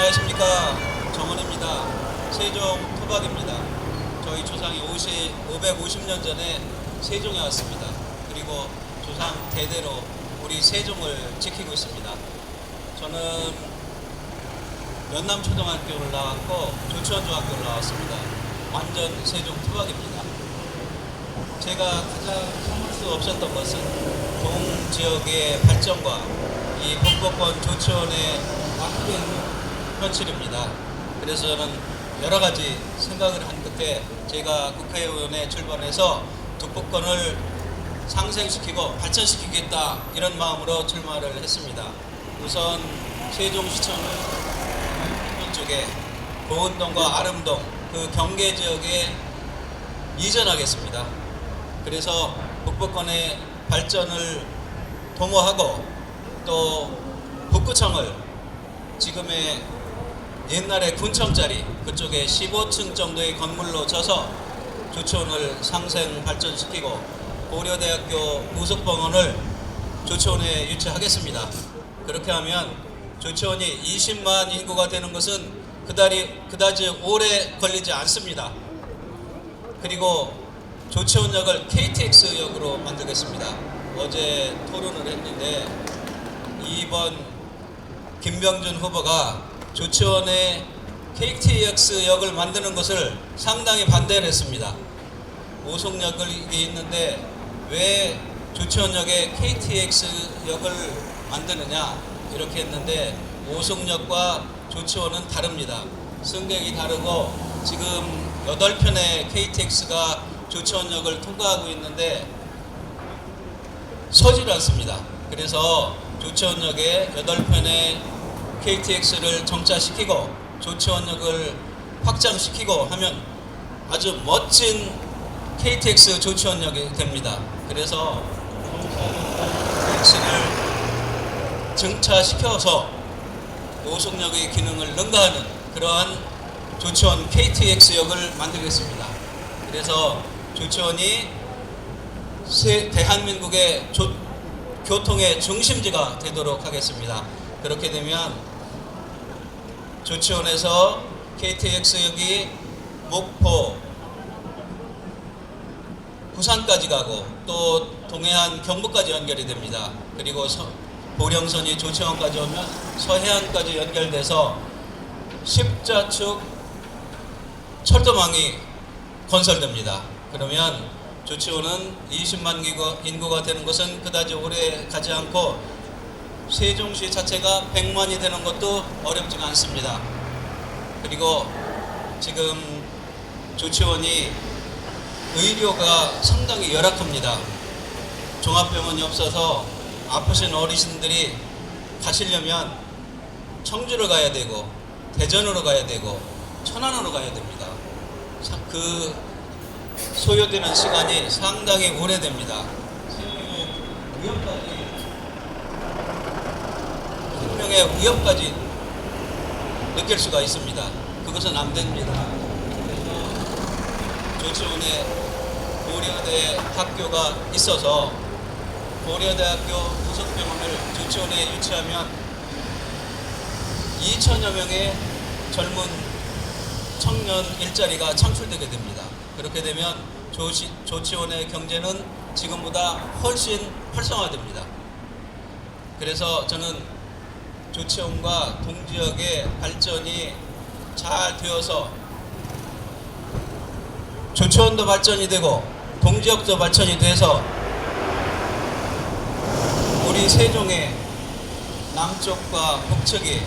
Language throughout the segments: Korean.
안녕하십니까. 정원입니다. 세종 토박입니다. 저희 조상이 550년 전에 세종에 왔습니다. 그리고 조상 대대로 우리 세종을 지키고 있습니다. 저는 연남초등학교를 나왔고 조치원중학교를 나왔습니다. 완전 세종 토박입니다. 제가 가장 참을 수 없었던 것은 동지역의 발전과 이 북부권 조치원의 막힌 현실입니다. 그래서 저는 여러 가지 생각을 한 끝에 제가 국회의원에 출마해서 북부권을 상생시키고 발전시키겠다 이런 마음으로 출마를 했습니다. 우선 세종시청을 쪽에 보은동과 아름동 그 경계 지역에 이전하겠습니다. 그래서 북부권의 발전을 도모하고 또 북구청을 지금의 옛날에 군청짜리 그쪽에 15층 정도의 건물로 져서 조치원을 상생 발전시키고 고려대학교 부속병원을 조치원에 유치하겠습니다. 그렇게 하면 조치원이 20만 인구가 되는 것은 그다지 오래 걸리지 않습니다. 그리고 조치원역을 KTX역으로 만들겠습니다. 어제 토론을 했는데 2번 김병준 후보가 조치원에 KTX역을 만드는 것을 상당히 반대를 했습니다. 오송역이 있는데 왜 조치원역에 KTX역을 만드느냐 이렇게 했는데 오송역과 조치원은 다릅니다. 승객이 다르고 지금 8편의 KTX가 조치원역을 통과하고 있는데 서질 않습니다. 그래서 조치원역에 8편의 KTX를 정차시키고 조치원역을 확장시키고 하면 아주 멋진 KTX 조치원역이 됩니다. 그래서 KTX를 정차시켜서 오송역의 기능을 능가하는 그러한 조치원 KTX역을 만들겠습니다. 그래서 조치원이 대한민국의 교통의 중심지가 되도록 하겠습니다. 그렇게 되면 조치원에서 KTX역이 목포, 부산까지 가고 또 동해안, 경부까지 연결이 됩니다. 그리고 보령선이 조치원까지 오면 서해안까지 연결돼서 십자축 철도망이 건설됩니다. 그러면 조치원은 20만 인구가 되는 것은 그다지 오래 가지 않고 세종시 자체가 100만이 되는 것도 어렵지가 않습니다. 그리고 지금 조치원이 의료가 상당히 열악합니다. 종합병원이 없어서 아프신 어르신들이 가시려면 청주를 가야 되고 대전으로 가야 되고 천안으로 가야 됩니다. 그 소요되는 시간이 상당히 오래됩니다. 생명의 위협까지 느낄 수가 있습니다. 그것은 안 됩니다. 그래서 조치원에 고려대 학교가 있어서 고려대학교 부속병원을 조치원에 유치하면 2천여 명의 젊은 청년 일자리가 창출되게 됩니다. 그렇게 되면 조치원의 경제는 지금보다 훨씬 활성화됩니다. 그래서 저는 조치원과 동지역의 발전이 잘 되어서 조치원도 발전이 되고 동지역도 발전이 돼서 우리 세종의 남쪽과 북측이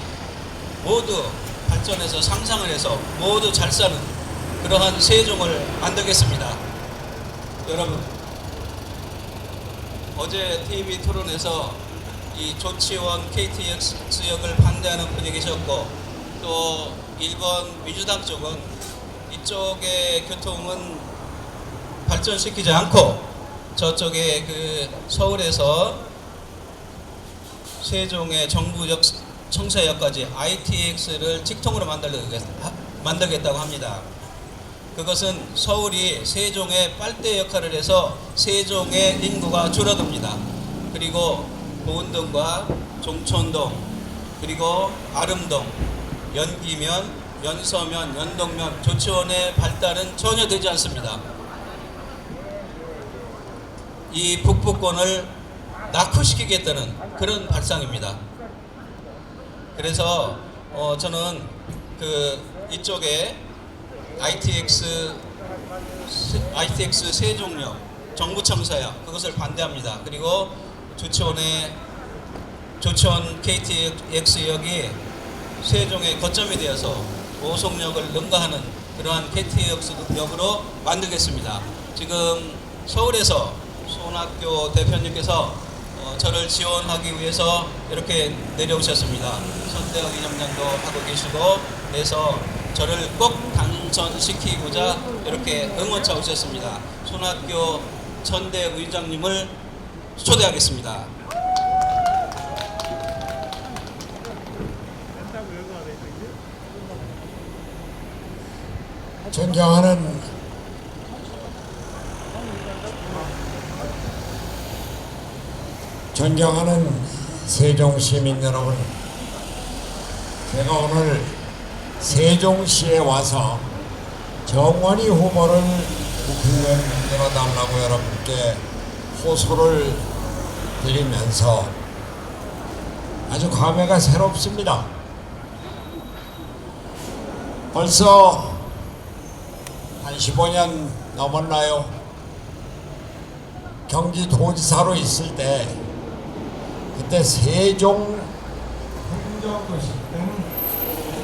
모두 발전해서 상상을 해서 모두 잘 사는 그러한 세종을 만들겠습니다. 여러분, 어제 TV 토론에서 이 조치원 KTX역을 반대하는 분이 계셨고 또 일본 민주당 쪽은 이쪽의 교통은 발전시키지 않고 저쪽에 그 서울에서 세종의 정부역 청사역까지 ITX를 직통으로 만들겠다고 합니다. 그것은 서울이 세종의 빨대 역할을 해서 세종의 인구가 줄어듭니다. 그리고 보은동과 종촌동 그리고 아름동 연기면, 연서면, 연동면, 조치원의 발달은 전혀 되지 않습니다. 이 북부권을 낙후시키겠다는 그런 발상입니다. 그래서 저는 이쪽에 ITX 세종역 정부청사역 그것을 반대합니다. 그리고 조치원 KTX역이 세종의 거점이 되어서 오송역을 능가하는 그러한 KTX역으로 만들겠습니다. 지금 서울에서 손학규 대표님께서 저를 지원하기 위해서 이렇게 내려오셨습니다. 선대학 이념장도 하고 계시고 그래서 저를 꼭 당선시키고자 이렇게 응원차 오셨습니다. 손학규 선대 의장님을 초대하겠습니다. 존경하는 세종 시민 여러분, 제가 오늘 세종시에 와서 정원희 후보를 국회의원 만들어 달라고 여러분께 호소를 드리면서 아주 감회가 새롭습니다. 벌써 한 15년 넘었나요? 경기도지사로 있을 때 그때 세종 행정도시 때는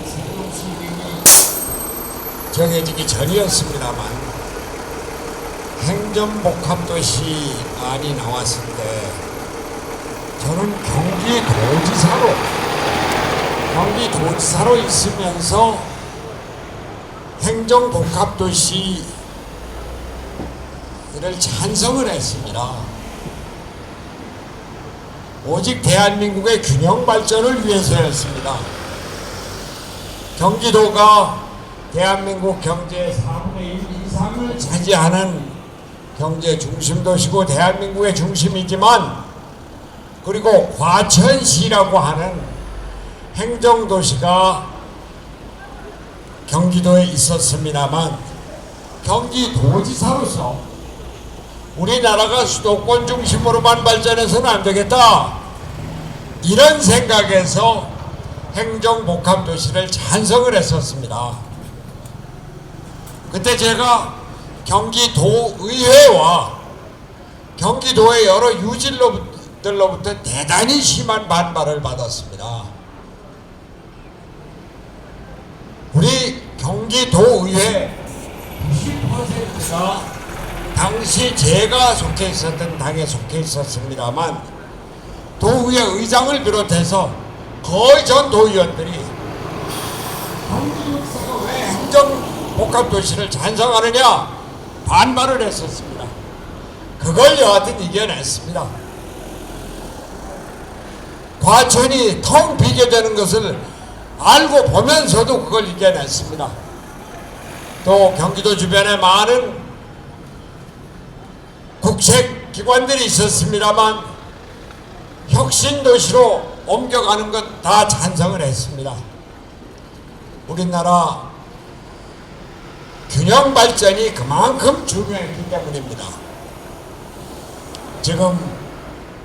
세종시 이름이 정해지기 전이었습니다만 행정복합도시안이 나왔을 때 저는 경기도지사로 있으면서 행정복합도시를 찬성을 했습니다. 오직 대한민국의 균형 발전을 위해서였습니다. 경기도가 대한민국 경제의 4분의 1 이상을 차지하는 경제 중심 도시고 대한민국의 중심이지만, 그리고 과천시라고 하는 행정도시가 경기도에 있었습니다만, 경기도지사로서 우리나라가 수도권 중심으로만 발전해서는 안 되겠다, 이런 생각에서 행정복합도시를 찬성을 했었습니다. 그때 제가 경기도의회와 경기도의 여러 유질들로부터 대단히 심한 반발을 받았습니다. 우리 경기도의회 90%가 당시 제가 속해 있었던 당에 속해 있었습니다만, 도의회 의장을 비롯해서 거의 전 도의원들이 경기도지사가 왜 행정복합도시를 찬성하느냐 반발을 했었습니다. 그걸 여하튼 이겨냈습니다. 과천이 텅 비게 되는 것을 알고 보면서도 그걸 이겨냈습니다. 또 경기도 주변에 많은 국책기관들이 있었습니다만 혁신도시로 옮겨가는 것 다 찬성을 했습니다. 우리나라 균형 발전이 그만큼 중요했기 때문입니다. 지금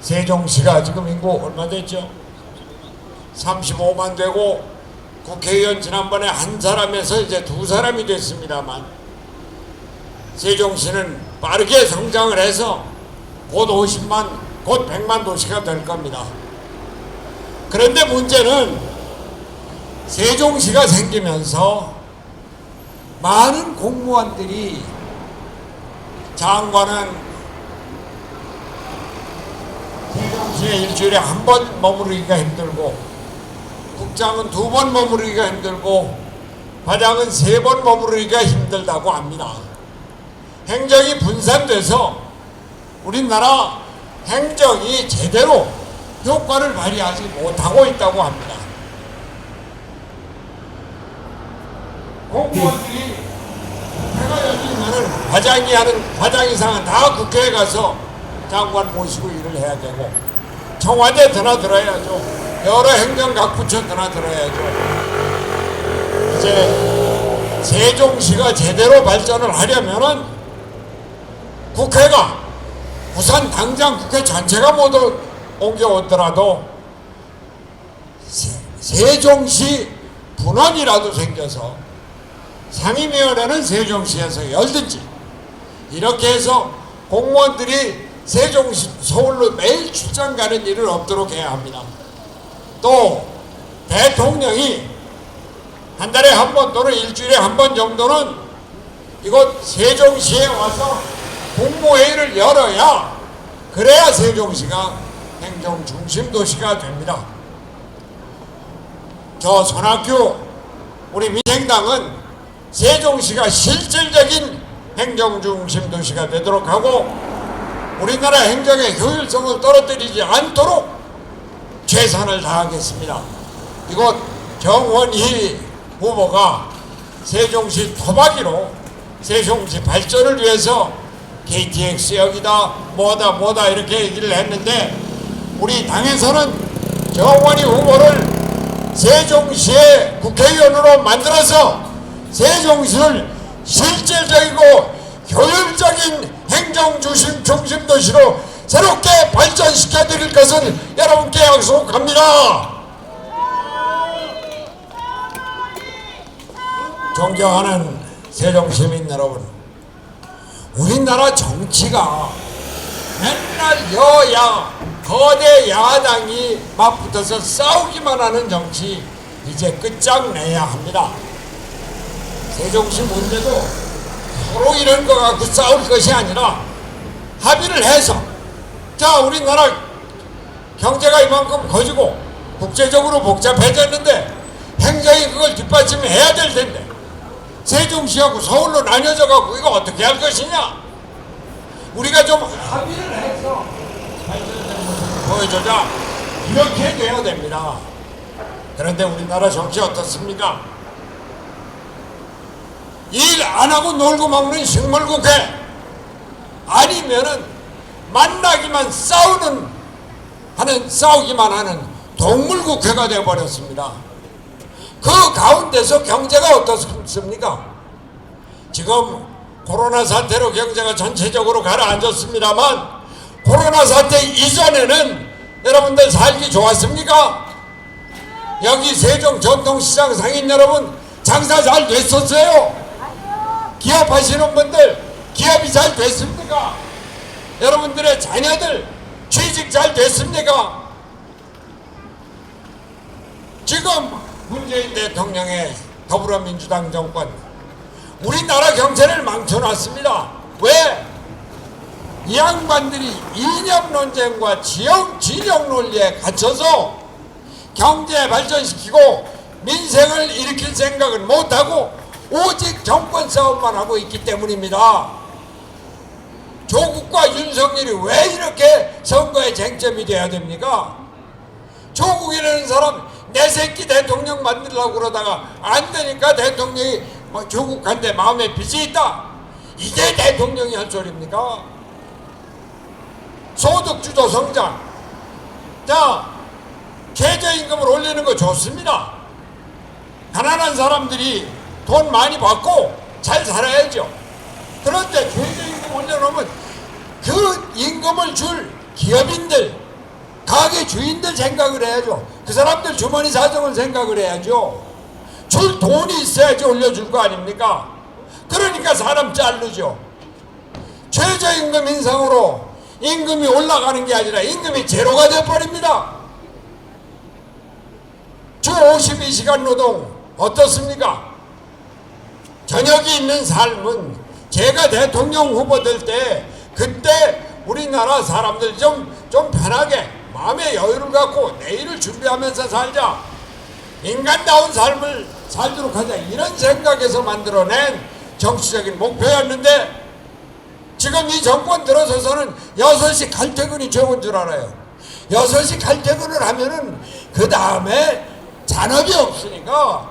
세종시가 지금 인구 얼마 됐죠? 35만 되고, 국회의원 지난번에 한 사람에서 이제 두 사람이 됐습니다만, 세종시는 빠르게 성장을 해서 곧 50만, 곧 100만 도시가 될 겁니다. 그런데 문제는 세종시가 생기면서 많은 공무원들이, 장관은 세종시에 일주일에 한 번 머무르기가 힘들고, 국장은 2번 머무르기가 힘들고, 과장은 3번 머무르기가 힘들다고 합니다. 행정이 분산돼서 우리나라 행정이 제대로 효과를 발휘하지 못하고 있다고 합니다. 공무원들이 국회가 열리면은 과장 이상은 다 국회에 가서 장관 모시고 일을 해야 되고, 청와대 드나들어야죠. 여러 행정각 부처 드나들어야죠. 번째, 세종시가 제대로 발전을 하려면은 국회가 우선 당장 국회 전체가 모두 옮겨오더라도 세종시 분원이라도 생겨서 상임위원회는 세종시에서 열든지 이렇게 해서 공무원들이 세종시 서울로 매일 출장 가는 일은 없도록 해야 합니다. 또 대통령이 한 달에 한 번 또는 일주일에 한 번 정도는 이곳 세종시에 와서 국무회의를 열어야 그래야 세종시가 행정 중심 도시가 됩니다. 저 손학규 우리 민생당은 세종시가 실질적인 행정 중심 도시가 되도록 하고 우리나라 행정의 효율성을 떨어뜨리지 않도록 최선을 다하겠습니다. 이곳 정원희 후보가 세종시 토박이로 세종시 발전을 위해서 KTX역이다 뭐다 이렇게 얘기를 했는데 우리 당에서는 정원희 후보를 세종시의 국회의원으로 만들어서 세종시를 실질적이고 효율적인 행정 중심 도시로 새롭게 발전시켜 드릴 것을 여러분께 약속합니다. 존경하는 세종시민 여러분, 우리나라 정치가 맨날 여야 거대 야당이 맞붙어서 싸우기만 하는 정치 이제 끝장내야 합니다. 세종시 문제도 서로 이런 거 갖고 싸울 것이 아니라 합의를 해서 자 우리나라 경제가 이만큼 커지고 국제적으로 복잡해졌는데 행정이 그걸 뒷받침해야 될 텐데 세종시하고 서울로 나뉘어져 갖고 이거 어떻게 할 것이냐 우리가 좀 합의를 해서 발전된 모습을 보여주자 이렇게 돼야 됩니다. 그런데 우리나라 정치 어떻습니까? 일 안 하고 놀고 먹는 식물국회 아니면은 만나기만 싸우기만 하는 동물국회가 되어버렸습니다. 그 가운데서 경제가 어떻습니까? 지금 코로나 사태로 경제가 전체적으로 가라앉았습니다만 코로나 사태 이전에는 여러분들 살기 좋았습니까? 여기 세종 전통시장 상인 여러분 장사 잘 됐었어요? 기업하시는 분들 기업이 잘 됐습니까? 여러분들의 자녀들 취직 잘 됐습니까? 지금 문재인 대통령의 더불어민주당 정권 우리나라 경제를 망쳐놨습니다. 왜? 이 양반들이 이념 논쟁과 진영 논리에 갇혀서 경제 발전시키고 민생을 일으킬 생각은 못하고 오직 정권 싸움만 하고 있기 때문입니다. 조국과 윤석열이 왜 이렇게 선거의 쟁점이 돼야 됩니까? 조국이라는 사람 내 새끼 대통령 만들려고 그러다가 안 되니까 대통령이 조국한테 마음에 빚이 있다. 이게 대통령이 할 소리입니까? 소득주도 성장. 자, 최저임금을 올리는 거 좋습니다. 가난한 사람들이 돈 많이 받고 잘 살아야죠. 그런데 최저임금 올려놓으면 그 임금을 줄 기업인들, 가게 주인들 생각을 해야죠. 그 사람들 주머니 사정을 생각을 해야죠. 줄 돈이 있어야지 올려줄 거 아닙니까? 그러니까 사람 자르죠. 최저임금 인상으로 임금이 올라가는 게 아니라 임금이 제로가 돼버립니다. 주 52시간 노동 어떻습니까? 저녁이 있는 삶은 제가 대통령 후보 될 때 그때 우리나라 사람들 좀 편하게 마음의 여유를 갖고 내일을 준비하면서 살자. 인간다운 삶을 살도록 하자. 이런 생각에서 만들어낸 정치적인 목표였는데 지금 이 정권 들어서서는 6시 칼퇴근이 좋은 줄 알아요. 6시 칼퇴근을 하면은 그 다음에 잔업이 없으니까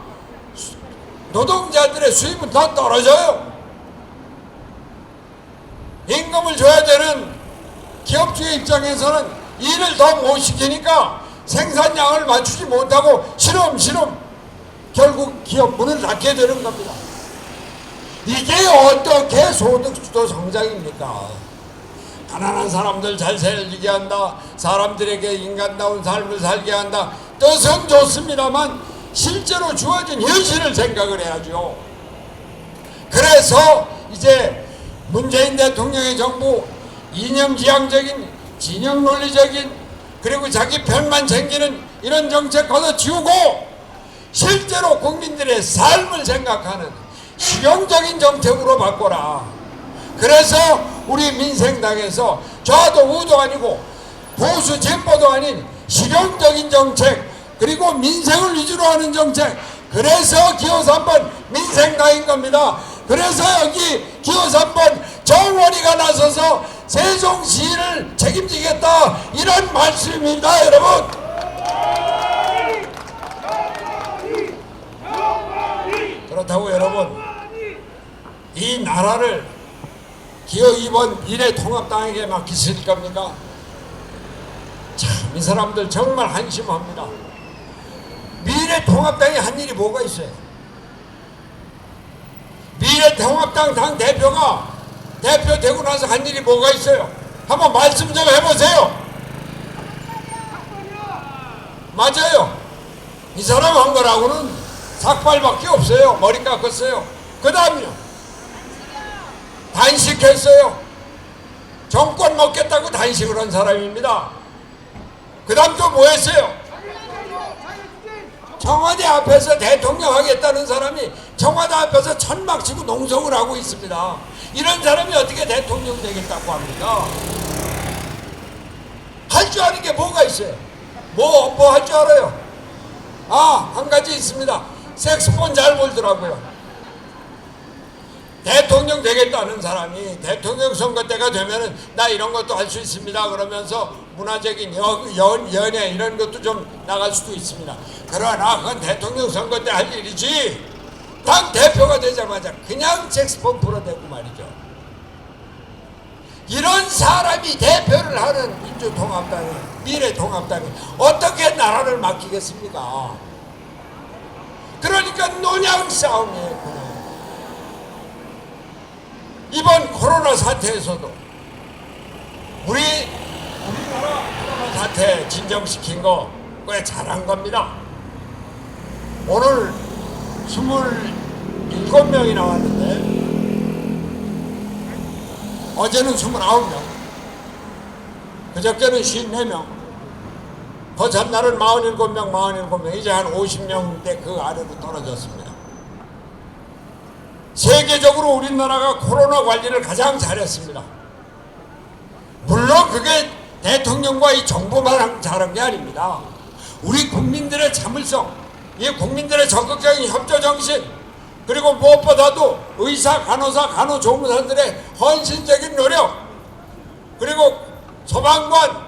노동자들의 수입은 더 떨어져요. 임금을 줘야 되는 기업주의 입장에서는 일을 더 못 시키니까 생산량을 맞추지 못하고 실험 결국 결국 기업 문을 닫게 되는 겁니다. 이게 어떻게 소득주도 성장입니까? 가난한 사람들 잘 살게 한다, 사람들에게 인간다운 삶을 살게 한다, 뜻은 좋습니다만 실제로 주어진 현실을 생각을 해야죠. 그래서 이제 문재인 대통령의 정부 이념지향적인 진영 논리적인 그리고 자기 편만 챙기는 이런 정책 걷어치우고 실제로 국민들의 삶을 생각하는 실용적인 정책으로 바꿔라. 그래서 우리 민생당에서 좌도 우도 아니고 보수 진보도 아닌 실용적인 정책 그리고 민생을 위주로 하는 정책, 그래서 기호 3번 민생당인 겁니다. 그래서 여기 기호 3번 정원이가 나서서 세종시를 책임지겠다 이런 말씀입니다. 여러분, 그렇다고 여러분 이 나라를 기호 2번 미래통합당에게 맡기실 겁니까? 참, 이 사람들 정말 한심합니다. 미래통합당이 한 일이 뭐가 있어요? 미래통합당 당 대표가 대표되고 나서 한 일이 뭐가 있어요? 한번 말씀 좀 해보세요. 맞아요. 이 사람 한 거라고는 삭발밖에 없어요. 머리 깎았어요. 그 다음요, 단식했어요. 정권 먹겠다고 단식을 한 사람입니다. 그 다음 또 뭐 했어요? 청와대 앞에서 대통령 하겠다는 사람이 청와대 앞에서 천막 치고 농성을 하고 있습니다. 이런 사람이 어떻게 대통령 되겠다고 합니까? 할 줄 아는 게 뭐가 있어요? 뭐 할 줄 알아요? 한 가지 있습니다. 색소폰 잘 불더라고요. 대통령 되겠다는 사람이 대통령 선거 때가 되면은 나 이런 것도 할 수 있습니다 그러면서 문화적인 연예 이런 것도 좀 나갈 수도 있습니다. 그러나 그건 대통령 선거 때 할 일이지 당 대표가 되자마자 그냥 색소폰 불어대고 말이죠. 이런 사람이 대표를 하는 민주통합당이, 미래통합당이 어떻게 나라를 맡기겠습니까? 그러니까 논양 싸움이에요. 그냥. 이번 코로나 사태에서도 우리나라 코로나 사태 진정시킨 거 꽤 잘한 겁니다. 오늘 27명이 나왔는데 어제는 29명, 그저께는 54명, 그 전날은 47명, 이제 한 50명대 그 아래로 떨어졌습니다. 세계적으로 우리나라가 코로나 관리를 가장 잘했습니다. 물론 그게 대통령과 이 정부만 잘한 게 아닙니다. 우리 국민들의 참을성, 이 국민들의 적극적인 협조 정신, 그리고 무엇보다도 의사, 간호사, 간호조무사들의 헌신적인 노력, 그리고 소방관,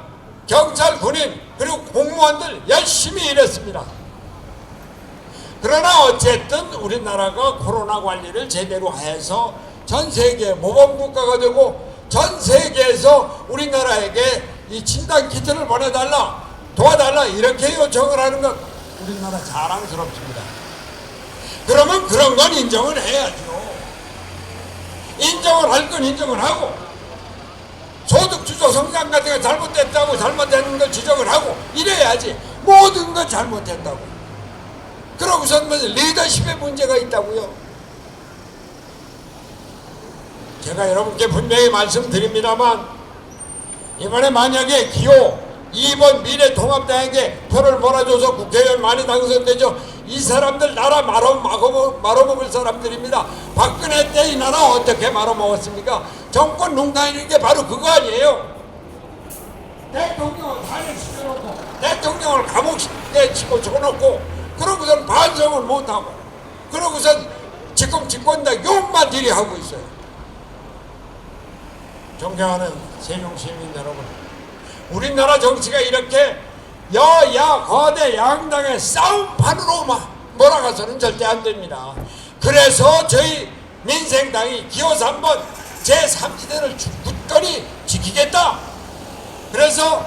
경찰, 군인, 그리고 공무원들 열심히 일했습니다. 그러나 어쨌든 우리나라가 코로나 관리를 제대로 해서 전 세계 모범국가가 되고 전 세계에서 우리나라에게 이 진단 키트를 보내달라, 도와달라 이렇게 요청을 하는 것 우리나라 자랑스럽습니다. 그러면 그런 건 인정을 해야죠. 인정을 할 건 인정을 하고 소득주도 성장 같은 거 잘못됐다고 잘못되는 걸 지적을 하고 이래야지. 모든 거 잘못했다고 그러고선 뭐 리더십에 문제가 있다고요. 제가 여러분께 분명히 말씀드립니다만 이번에 만약에 기호 2번 미래통합당에게 표를 몰아줘서 국회의원 많이 당선되죠. 이 사람들 나라 말아먹을 사람들입니다. 박근혜 때 이 나라 어떻게 말아먹었습니까? 정권 농단이라는 게 바로 그거 아니에요. 대통령을 탄핵시켜놓고 대통령을 감옥에 집어넣고 그러고선 반성을 못하고 그러고선 지금 집권당 욕만 들이 하고 있어요. 존경하는 세종시민 여러분, 우리나라 정치가 이렇게 여야 거대 양당의 싸움판으로 몰아가서는 절대 안 됩니다. 그래서 저희 민생당이 기호 3번 제3지대를 굳건히 지키겠다. 그래서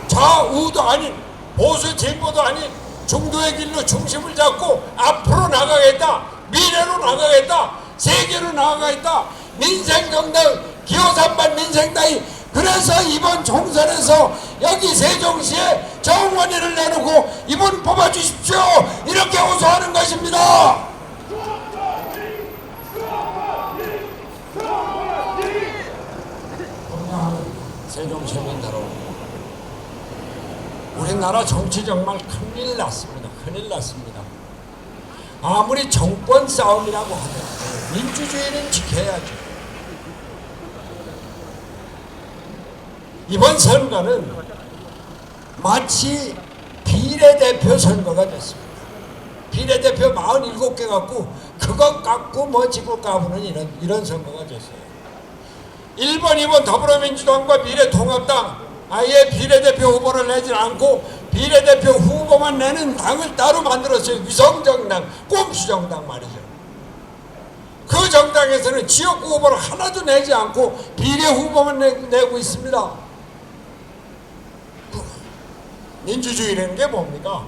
좌우도 아닌 보수 진보도 아닌 중도의 길로 중심을 잡고 앞으로 나가겠다, 미래로 나가겠다, 세계로 나가겠다, 민생정당 기호삼반 민생당이 그래서 이번 총선에서 여기 세종시에 정원이를 내놓고 이번 뽑아주십시오 이렇게 호소하는 것입니다. 세종시민 여러분, 우리나라 정치 정말 큰일 났습니다. 큰일 났습니다. 아무리 정권 싸움이라고 하더라도 민주주의는 지켜야죠. 이번 선거는 마치 비례대표 선거가 됐습니다. 비례대표 47개 갖고 그것 갖고 뭐 지고 까부는 이런 선거가 됐어요. 1번, 2번 더불어민주당과 미래통합당 아예 비례대표 후보를 내지 않고 비례대표 후보만 내는 당을 따로 만들었어요. 위성정당, 꼼수정당 말이죠. 그 정당에서는 지역구 후보를 하나도 내지 않고 비례 후보만 내고 있습니다. 민주주의라는 게 뭡니까?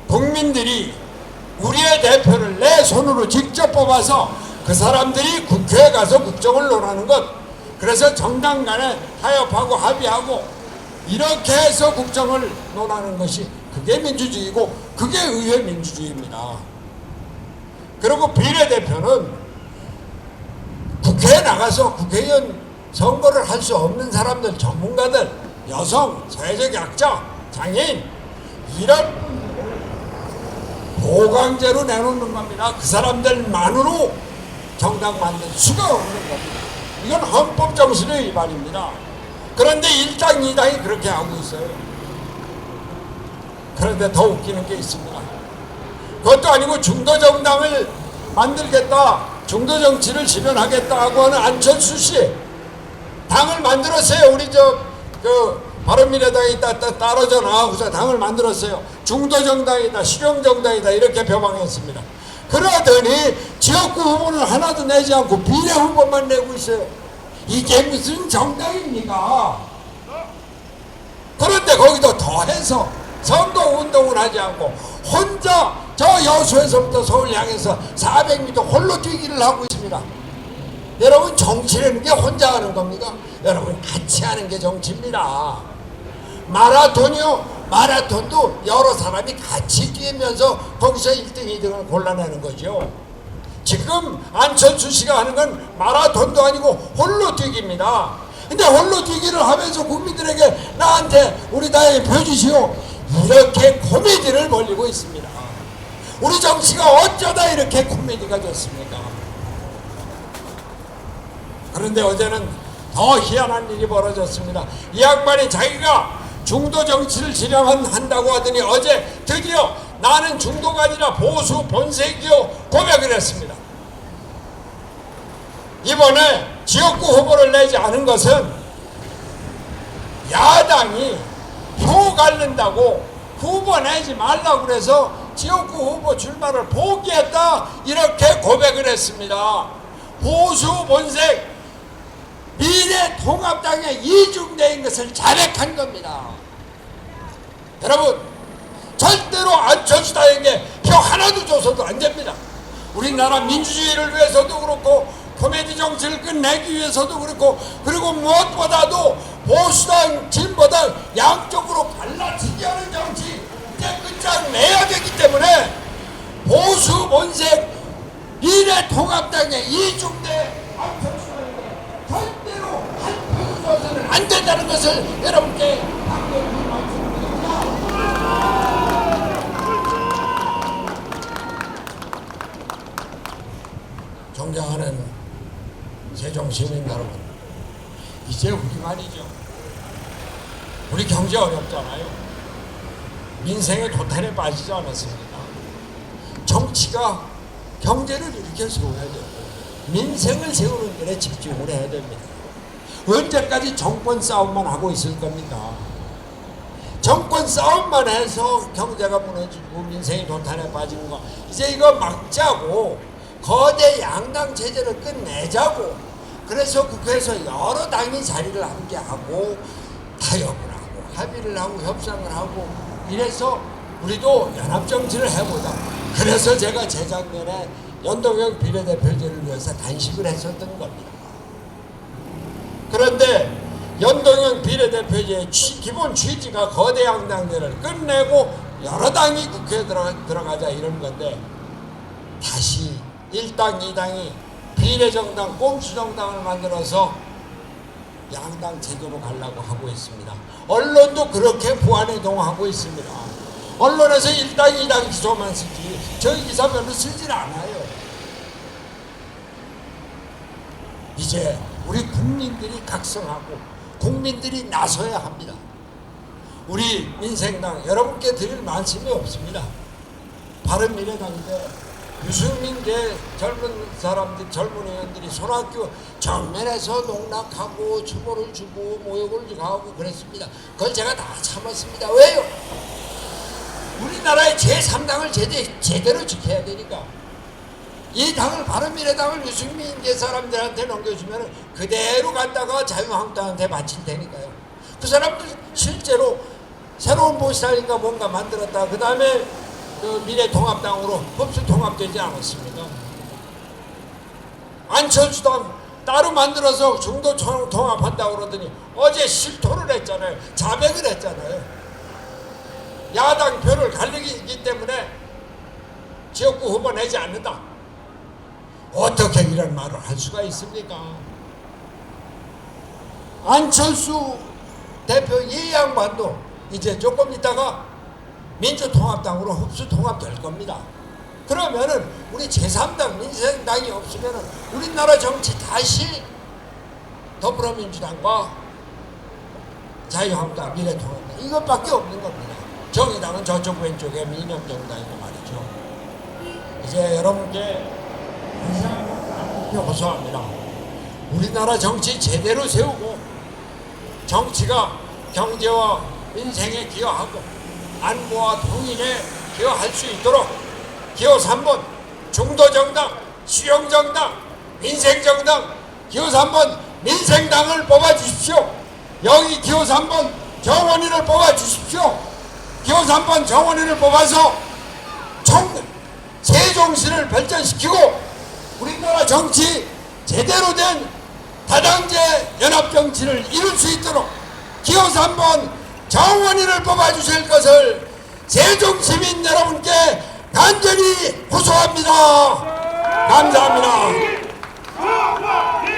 국민들이 우리의 대표를 내 손으로 직접 뽑아서 그 사람들이 국회에 가서 국정을 논하는 것, 그래서 정당 간에 타협하고 합의하고 이렇게 해서 국정을 논하는 것이 그게 민주주의고 그게 의회 민주주의입니다. 그리고 비례대표는 국회에 나가서 국회의원 선거를 할 수 없는 사람들, 전문가들, 여성, 사회적 약자, 장애인 이런 보강제로 내놓는 겁니다. 그 사람들만으로 정당 만들 수가 없는 겁니다. 이건 헌법 정신의 위반입니다. 그런데 1당, 2당이 그렇게 하고 있어요. 그런데 더 웃기는 게 있습니다. 그것도 아니고 중도정당을 만들겠다, 중도정치를 실현하겠다고 하는 안철수 씨 당을 만들었어요. 우리 바른미래당이 떨어져 나가고서 당을 만들었어요. 중도정당이다, 실용정당이다 이렇게 표방했습니다. 그러더니 지역구 후보는 하나도 내지 않고 비례 후보만 내고 있어요. 이게 무슨 정당입니까? 그런데 거기도 더해서 선거운동을 하지 않고 혼자 저 여수에서부터 서울 향해서 400m 홀로 뛰기를 하고 있습니다. 여러분, 정치라는 게 혼자 하는 겁니까? 여러분, 같이 하는 게 정치입니다. 마라톤이요. 마라톤도 여러 사람이 같이 뛰면서 거기서 1등, 2등을 골라내는 거죠. 지금 안철수 씨가 하는 건 마라톤도 아니고 홀로 뛰기입니다. 근데 홀로 뛰기를 하면서 국민들에게 나한테 우리 당에 펴주시오 이렇게 코미디를 벌리고 있습니다. 우리 정치가 어쩌다 이렇게 코미디가 됐습니까? 그런데 어제는 더 희한한 일이 벌어졌습니다. 이 양반이 자기가 중도 정치를 실현한다고 하더니 어제 드디어 나는 중도가 아니라 보수 본색이요 고백을 했습니다. 이번에 지역구 후보를 내지 않은 것은 야당이 표 갈른다고 후보 내지 말라고 그래서 지역구 후보 출마를 포기했다 이렇게 고백을 했습니다. 보수 본색 미래통합당에 이중대인 것을 자백한 겁니다. 여러분, 절대로 안철수 당에게 표 하나도 줘서도 안 됩니다. 우리나라 민주주의를 위해서도 그렇고 코미디 정치를 끝내기 위해서도 그렇고 그리고 무엇보다도 보수당, 진보당 양쪽으로 갈라치기 하는 정치 이제 끝장내야 되기 때문에 보수 본색 미래통합당에 이중대 안철수 절대로 한 표도 줘서는 안 된다는 것을 여러분께 당연히 말씀드립니다. 존경하는 세종시민 여러분, 이제 우리 말이죠. 우리 경제 어렵잖아요. 민생의 도탄에 빠지지 않았습니까? 정치가 경제를 이렇게 세워야 되고 민생을 세우는 일에 집중을 해야 됩니다. 언제까지 정권 싸움만 하고 있을 겁니까? 정권 싸움만 해서 경제가 무너지고 민생이 도탄에 빠지는 거 이제 이거 막자고 거대 양당 체제를 끝내자고 그래서 국회에서 여러 당이 자리를 함께하고 타협을 하고 합의를 하고 협상을 하고 이래서 우리도 연합정치를 해보자 그래서 제가 재작년에 연동형 비례대표제를 위해서 단식을 했었던 겁니다. 그런데 연동형 비례대표제의 기본 취지가 거대 양당제를 끝내고 여러 당이 국회에 들어가자 이런 건데, 다시 1당 2당이 비례정당 꼼수정당을 만들어서 양당 제도로 가려고 하고 있습니다. 언론도 그렇게 부안해동하고 있습니다. 언론에서 1당 2당 기소만 쓰지 저희 기사 별로 쓰질 않아요. 이제 우리 국민들이 각성하고 국민들이 나서야 합니다. 우리 민생당 여러분께 드릴 말씀이 없습니다. 바른미래당인데 유승민계 젊은 사람들, 젊은 의원들이 손학규 정면에서 농락하고 추모를 주고 모욕을 하고 그랬습니다. 그걸 제가 다 참았습니다. 왜요? 우리나라의 제3당을 제대로 지켜야 되니까. 이 당을, 바른미래당을 유승민계 사람들한테 넘겨주면 그대로 갔다가 자유한국당한테 바칠 테니까요. 그 사람들 실제로 새로운 보시사인가 뭔가 만들었다. 그 다음에 그 미래통합당으로 흡수 통합되지 않았습니까? 안철수당 따로 만들어서 중도 통합한다고 그러더니 어제 실토를 했잖아요. 자백을 했잖아요. 야당 표를 갈리기 때문에 지역구 후보 내지 않는다. 어떻게 이런 말을 할 수가 있습니까? 안철수 대표 이 양반도 이제 조금 있다가 민주통합당으로 흡수통합될 겁니다. 그러면은 우리 제3당 민생당이 없으면은 우리나라 정치 다시 더불어민주당과 자유한국당, 미래통합당 이것밖에 없는 겁니다. 정의당은 저쪽 왼쪽에 이념정당이고 말이죠. 이제 여러분께 호소합니다. 우리나라 정치 제대로 세우고 정치가 경제와 민생에 기여하고 안보와 통일에 기여할 수 있도록 기호 3번 중도정당, 수용정당, 민생정당 기호 3번 민생당을 뽑아주십시오. 여기 기호 3번 정원이를 뽑아주십시오. 기호 3번 정원이를 뽑아서 세종시를 발전시키고 우리나라 정치 제대로 된 다당제 연합정치를 이룰 수 있도록 기호 3번 정원이를 뽑아주실 것을 세종시민 여러분께 간절히 호소합니다. 감사합니다.